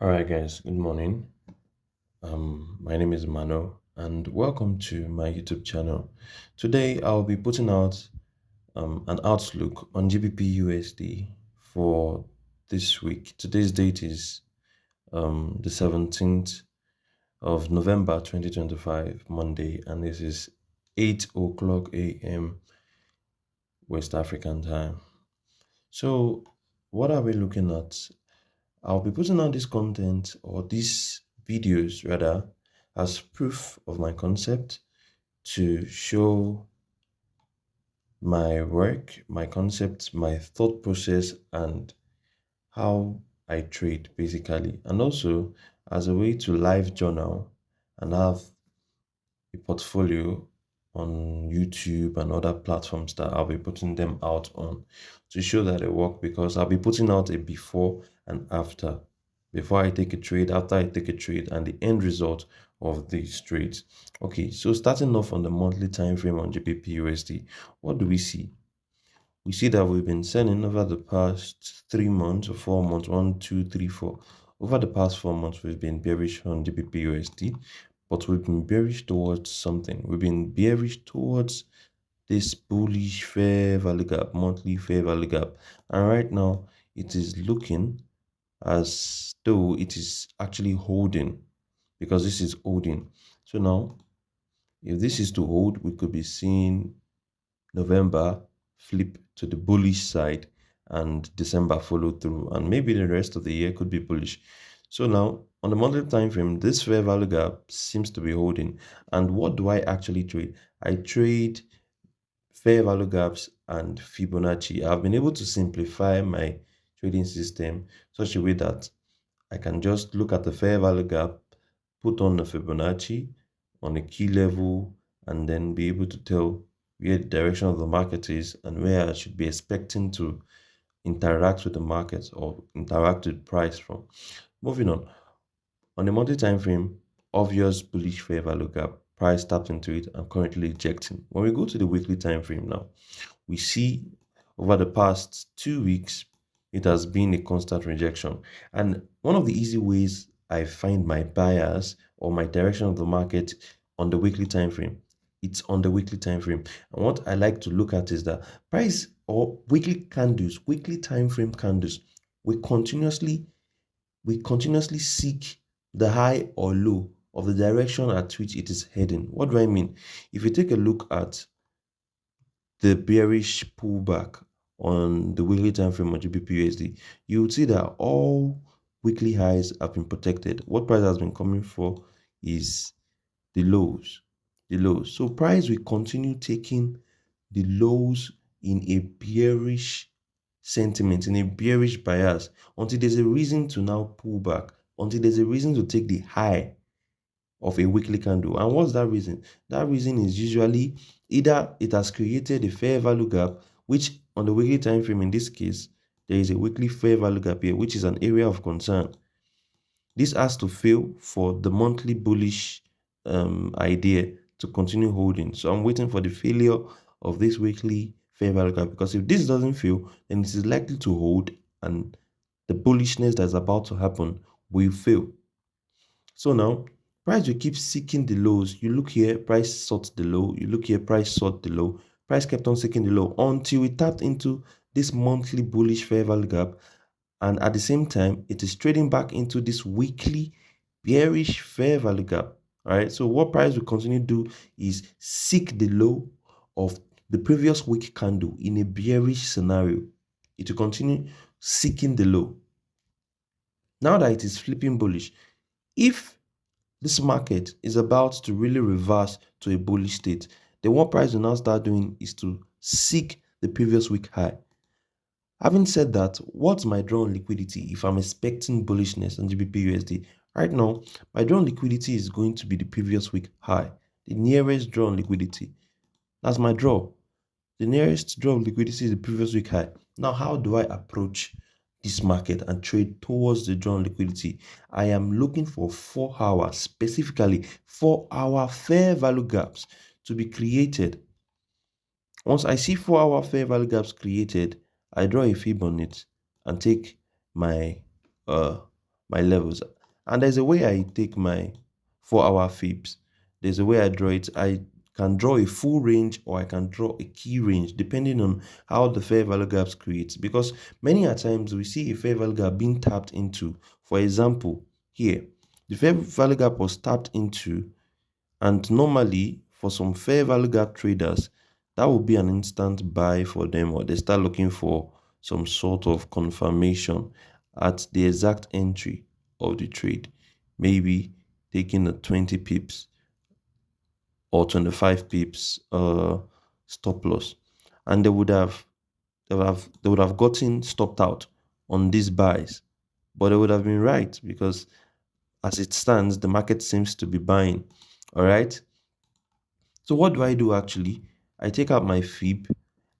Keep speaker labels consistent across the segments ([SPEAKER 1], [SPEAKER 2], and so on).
[SPEAKER 1] All right, guys. Good morning. My name is Mano, and welcome to my YouTube channel. Today, I'll be putting out an outlook on GBPUSD for this week. Today's date is the 17th of November 2025, Monday, and this is 8 o'clock a.m. West African time. So, what are we looking at? I'll be putting out this content or these videos rather as proof of my concept to show my work, my concept, my thought process, and how I trade basically. And also as a way to live journal and have a portfolio on YouTube and other platforms that I'll be putting them out on to show that they work, because I'll be putting out a before and after. Before I take a trade, after I take a trade, and the end result of these trades. Okay, so starting off on the monthly time frame on GBPUSD, what do we see? We see that we've been selling over the past 3 months or 4 months, 1, 2, 3, 4. Over the past 4 months, we've been bearish on GBPUSD, but we've been bearish towards something. We've been bearish towards this bullish fair value gap, monthly fair value gap. And right now, it is looking as though it is actually holding, because this is holding. So now, if this is to hold, we could be seeing November flip to the bullish side and December follow through, and maybe the rest of the year could be bullish. So now on the monthly time frame, this fair value gap seems to be holding. And what do I actually trade? I trade fair value gaps and Fibonacci. I've been able to simplify my trading system such a way that I can just look at the fair value gap, put on the Fibonacci on a key level, and then be able to tell where the direction of the market is and where I should be expecting to interact with the market or interact with price from. Moving on the monthly time frame, obvious bullish fair value gap, price tapped into it and currently ejecting. When we go to the weekly time frame now, we see over the past 2 weeks, it has been a constant rejection. And one of the easy ways I find my bias or my direction of the market on the weekly time frame, it's on the weekly time frame. And what I like to look at is that price or weekly candles, weekly time frame candles, we continuously seek the high or low of the direction at which it is heading. What do I mean? If you take a look at the bearish pullback on the weekly time frame on GBPUSD, you would see that all weekly highs have been protected. What price has been coming for is the lows. The lows. So price will continue taking the lows in a bearish sentiment, in a bearish bias, until there's a reason to now pull back, until there's a reason to take the high of a weekly candle. And what's that reason? That reason is usually either it has created a fair value gap, which on the weekly time frame, in this case, there is a weekly fair value gap here, which is an area of concern. This has to fail for the monthly bullish idea to continue holding. So I'm waiting for the failure of this weekly fair value gap, because if this doesn't fail, then it is likely to hold and the bullishness that's about to happen will fail. So now price will keep seeking the lows. You look here, price sought the low. You look here, price sought the low. Price kept on seeking the low until it tapped into this monthly bullish fair value gap. And at the same time, it is trading back into this weekly bearish fair value gap. All right. So what price will continue to do is seek the low of the previous week candle in a bearish scenario. It will continue seeking the low. Now that it is flipping bullish, if this market is about to really reverse to a bullish state, then what price will now start doing is to seek the previous week high. Having said that, what's my draw on liquidity if I'm expecting bullishness on GBPUSD? Right now, my draw on liquidity is going to be the previous week high, the nearest draw on liquidity. That's my draw. The nearest draw on liquidity is the previous week high. Now, how do I approach this market and trade towards the drawn liquidity? I am looking for 4 hours, specifically 4-hour fair value gaps to be created. Once I see 4-hour fair value gaps created, I draw a fib on it and take my my levels. And there's a way I take my 4-hour fibs. There's a way I draw it. I can draw a full range or I can draw a key range depending on how the fair value gaps creates. Because many a times we see a fair value gap being tapped into. For example, here, the fair value gap was tapped into, and normally for some fair value gap traders, that will be an instant buy for them, or they start looking for some sort of confirmation at the exact entry of the trade, maybe taking a 20 pips or 25 pips stop loss, and they would have gotten stopped out on these buys, but they would have been right because as it stands, the market seems to be buying. All right. So what do I do actually? I take out my fib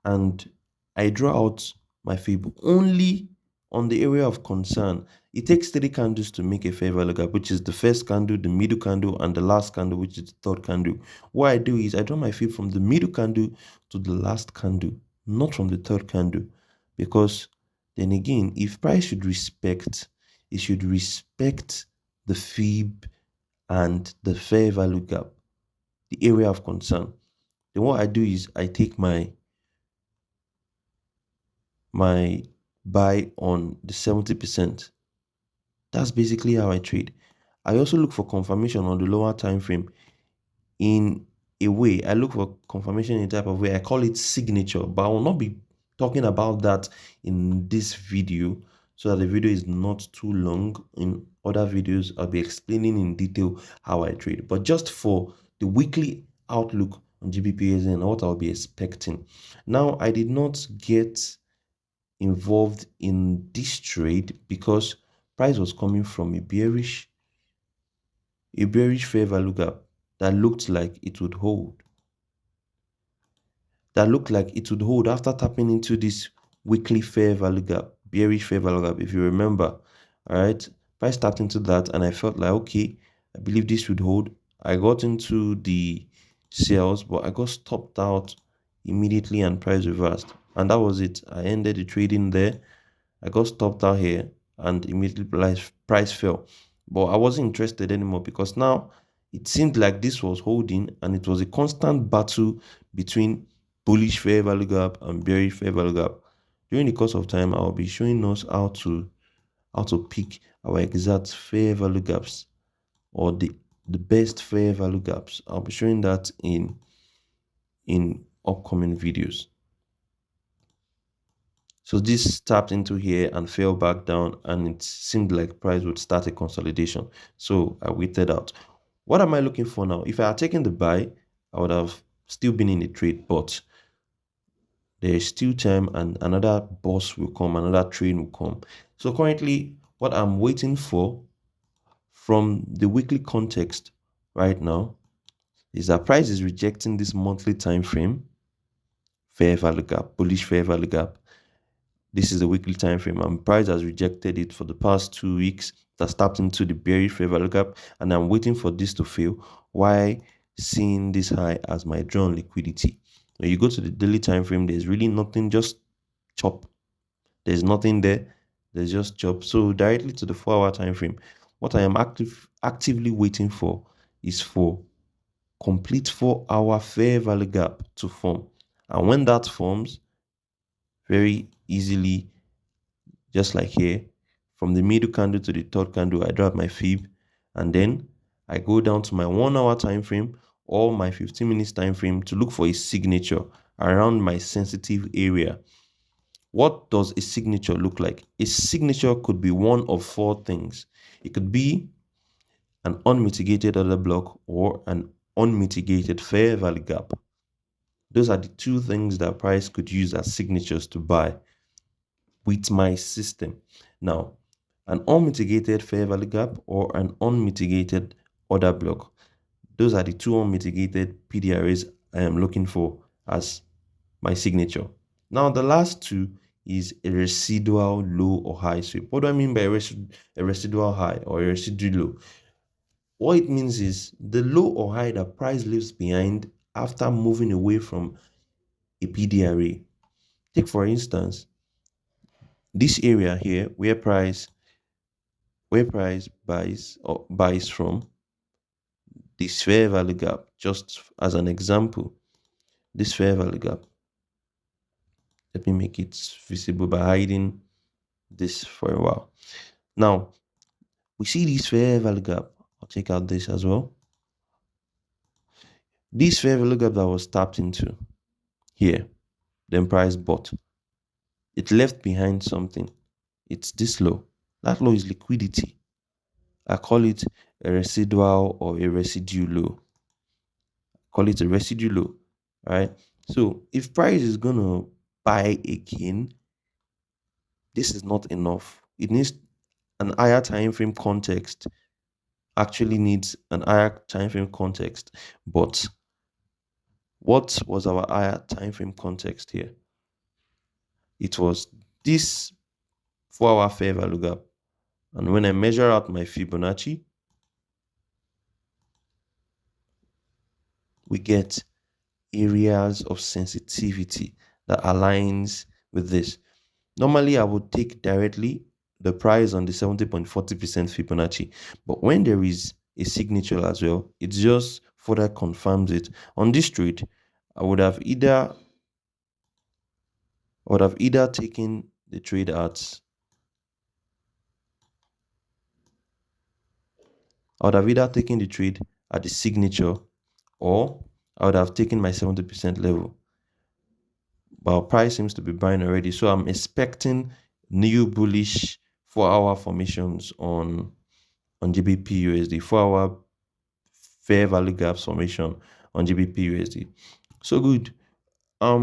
[SPEAKER 1] and I draw out my fib only on the area of concern. It takes 3 candles to make a fair value gap, which is the first candle, the middle candle, and the last candle, which is the third candle. What I do is I draw my fib from the middle candle to the last candle, not from the third candle. Because then again, if price should respect, it should respect the fib and the fair value gap, the area of concern. Then what I do is I take my buy on the 70%. That's basically how I trade. I also look for confirmation on the lower time frame. In a way, I look for confirmation in a type of way. I call it signature, but I will not be talking about that in this video so that the video is not too long. In other videos, I'll be explaining in detail how I trade. But just for the weekly outlook on GBPUSD and what I'll be expecting. Now, I did not get involved in this trade because price was coming from a bearish fair value gap that looked like it would hold. After tapping into this weekly fair value gap, bearish fair value gap, if you remember. All right, price tapped into that and I felt like, okay, I believe this would hold. I got into the sales, but I got stopped out immediately and price reversed, and that was it. I ended the trading there. I got stopped out here and immediately price fell. But I wasn't interested anymore because now it seemed like this was holding and it was a constant battle between bullish fair value gap and bearish fair value gap. During the course of time, I'll be showing us how to pick our exact fair value gaps, or the best fair value gaps. I'll be showing that in upcoming videos. So this tapped into here and fell back down, and it seemed like price would start a consolidation. So I waited out. What am I looking for now? If I had taken the buy, I would have still been in the trade, but there is still time and another boss will come, another train will come. So currently, what I'm waiting for from the weekly context right now is that price is rejecting this monthly time frame fair value gap, bullish fair value gap. This is the weekly time frame, and price has rejected it for the past 2 weeks. That's tapped into the bearish fair value gap, and I'm waiting for this to fail. Why seeing this high as my drawn liquidity? When you go to the daily time frame, there's really nothing, just chop. There's nothing there. There's just chop. So directly to the 4-hour time frame, what I am actively waiting for is for complete 4-hour fair value gap to form. And when that forms, very easily, just like here, from the middle candle to the third candle, I drop my fib, and then I go down to my 1-hour time frame or my 15 minutes time frame to look for a signature around my sensitive area. What does a signature look like? A signature could be one of 4 things. It could be an unmitigated order block or an unmitigated fair value gap. Those are the 2 things that price could use as signatures to buy with my system. Now, an unmitigated fair value gap or an unmitigated order block. Those are the 2 unmitigated PDRAs I am looking for as my signature. Now, the last 2 is a residual low or high sweep. What do I mean by a residual high or a residual low? What it means is the low or high that price leaves behind after moving away from a PDRA. Take for instance, this area here where price where price buys from this fair value gap. Just as an example, this fair value gap, let me make it visible by hiding this for a while. Now we see this fair value gap. I'll take out this as well. This fair value gap that was tapped into here, then price bought. It left behind something. It's this low. That low is liquidity. I call it a residual or a residue low. Call it a residue low. Right? So if price is gonna buy again, this is not enough. It needs an higher time frame context. Actually needs an higher time frame context. But what was our higher time frame context here? It was this 4 hour fair value gap. And when I measure out my Fibonacci, we get areas of sensitivity that aligns with this. Normally, I would take directly the price on the 70.40% Fibonacci, but when there is a signature as well, it just further confirms it. On this trade, I would have either taken the trade at the signature, or I would have taken my 70% level. But our price seems to be buying already, so I'm expecting new bullish 4 hour formations on GBPUSD, 4 hour fair value gaps formation on GBPUSD. So good. I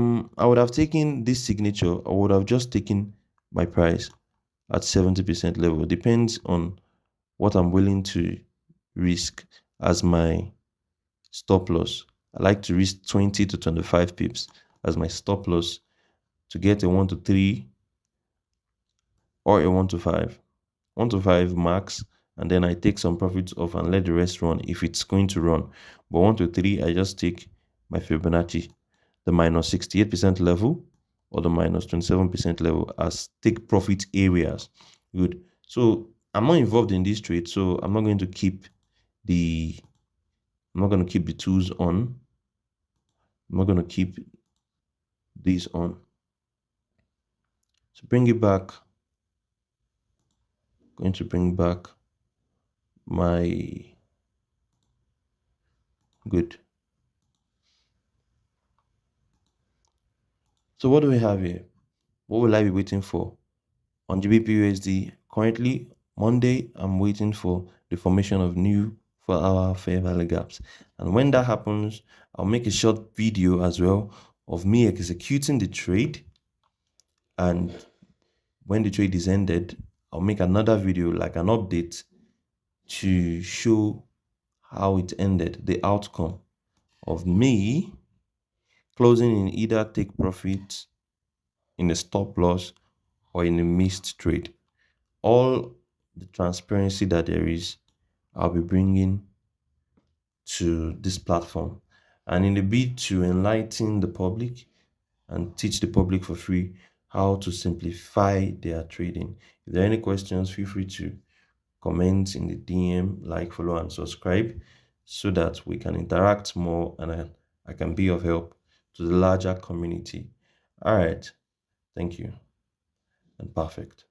[SPEAKER 1] would have taken this signature. I would have just taken my price at 70% level. Depends on what I'm willing to risk as my stop loss. I like to risk 20 to 25 pips as my stop loss to get a 1 to 3 or a 1 to 5. 1 to 5 max, and then I take some profits off and let the rest run if it's going to run. But 1 to 3, I just take my Fibonacci, the minus 68% level or the minus 27% level as take profit areas. Good. So I'm not involved in this trade, so I'm not going to keep the tools on. I'm not going to keep these on. So bring it back. Going to bring back my good. So what do we have here? What will I be waiting for? On GBPUSD, currently Monday, I'm waiting for the formation of new 4 hour fair value gaps. And when that happens, I'll make a short video as well of me executing the trade. And when the trade is ended, I'll make another video, like an update, to show how it ended, the outcome of me closing in either take profit, in a stop loss, or in a missed trade. All the transparency that there is, I'll be bringing to this platform. And in a bid to enlighten the public and teach the public for free how to simplify their trading. If there are any questions, feel free to comment in the DM, like, follow, and subscribe so that we can interact more and I can be of help to the larger community. All right. Thank you and perfect.